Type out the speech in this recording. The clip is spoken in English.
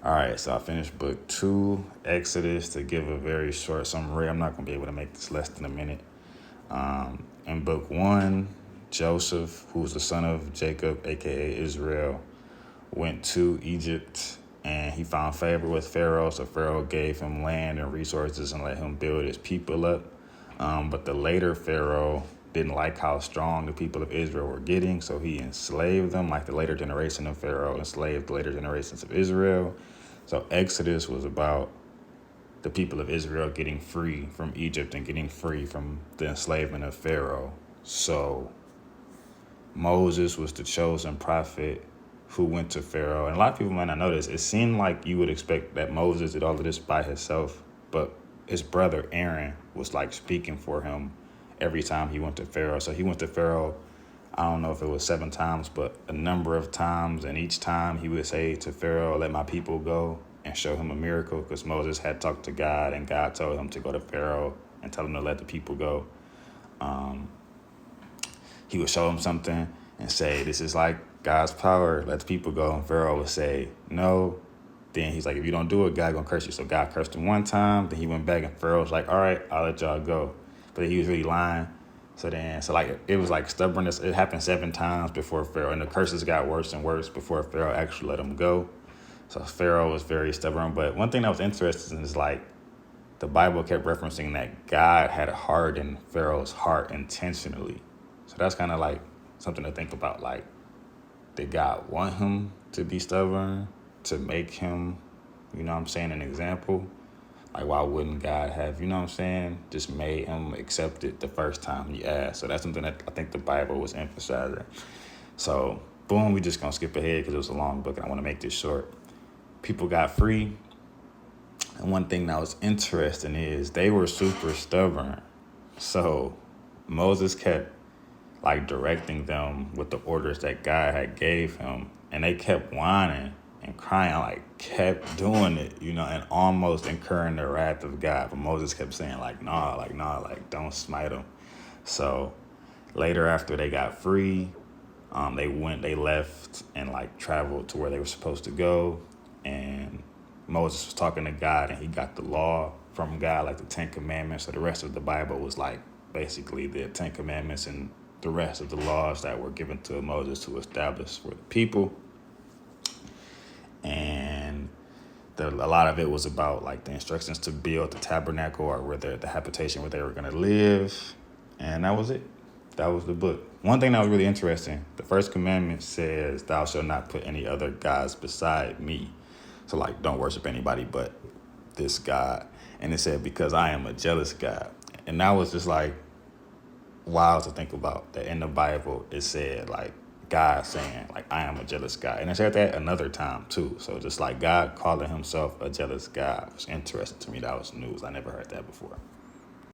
All right, so I finished book 2, Exodus, to give a very short summary. I'm not going to be able to make this less than a minute. In book 1, Joseph, who was the son of Jacob, aka Israel, went to Egypt and he found favor with Pharaoh. So Pharaoh gave him land and resources and let him build his people up. But the later Pharaoh didn't like how strong the people of Israel were getting, so he enslaved them, like the later generation of Pharaoh enslaved the later generations of Israel. So Exodus was about the people of Israel getting free from Egypt and getting free from the enslavement of Pharaoh. So Moses was the chosen prophet who went to Pharaoh. And a lot of people might not know this. It seemed like you would expect that Moses did all of this by himself, but his brother Aaron was like speaking for him every time he went to Pharaoh. So he went to Pharaoh, I don't know if it was 7 times, but a number of times. And each time he would say to Pharaoh, let my people go, and show him a miracle, because Moses had talked to God and God told him to go to Pharaoh and tell him to let the people go. He would show him something and say, this is like God's power, let the people go. And Pharaoh would say, no. Then he's like, if you don't do it, God gonna curse you. So God cursed him one time. Then he went back and Pharaoh was like, all right, I'll let y'all go. But he was really lying. So it was like stubbornness. It happened 7 times before Pharaoh. And the curses got worse and worse before Pharaoh actually let him go. So Pharaoh was very stubborn. But one thing that was interesting is like the Bible kept referencing that God had hardened Pharaoh's heart intentionally. So that's kind of like something to think about. Like, did God want him to be stubborn, to make him, an example? Like, why wouldn't God have, just made him accept it the first time he asked? So that's something that I think the Bible was emphasizing. So, boom, we just going to skip ahead because it was a long book and I want to make this short. People got free. And one thing that was interesting is they were super stubborn. So Moses kept like directing them with the orders that God had gave him. And they kept whining and crying, like kept doing it, and almost incurring the wrath of God. But Moses kept saying nah, don't smite them. So later after they got free, they left and like traveled to where they were supposed to go. And Moses was talking to God and he got the law from God, like the 10 Commandments. So the rest of the Bible was like basically the 10 Commandments and the rest of the laws that were given to Moses to establish for the people. And a lot of it was about like the instructions to build the tabernacle or where the habitation where they were going to live. And that was it. That was the book. One thing that was really interesting, the first commandment says, thou shalt not put any other gods beside me. So like, don't worship anybody but this God. And it said, because I am a jealous God. And that was just like wild to think about, that in the Bible it said like God saying like, I am a jealous God. And it said that another time too. So just like God calling himself a jealous God was interesting to me. That was news. I never heard that before.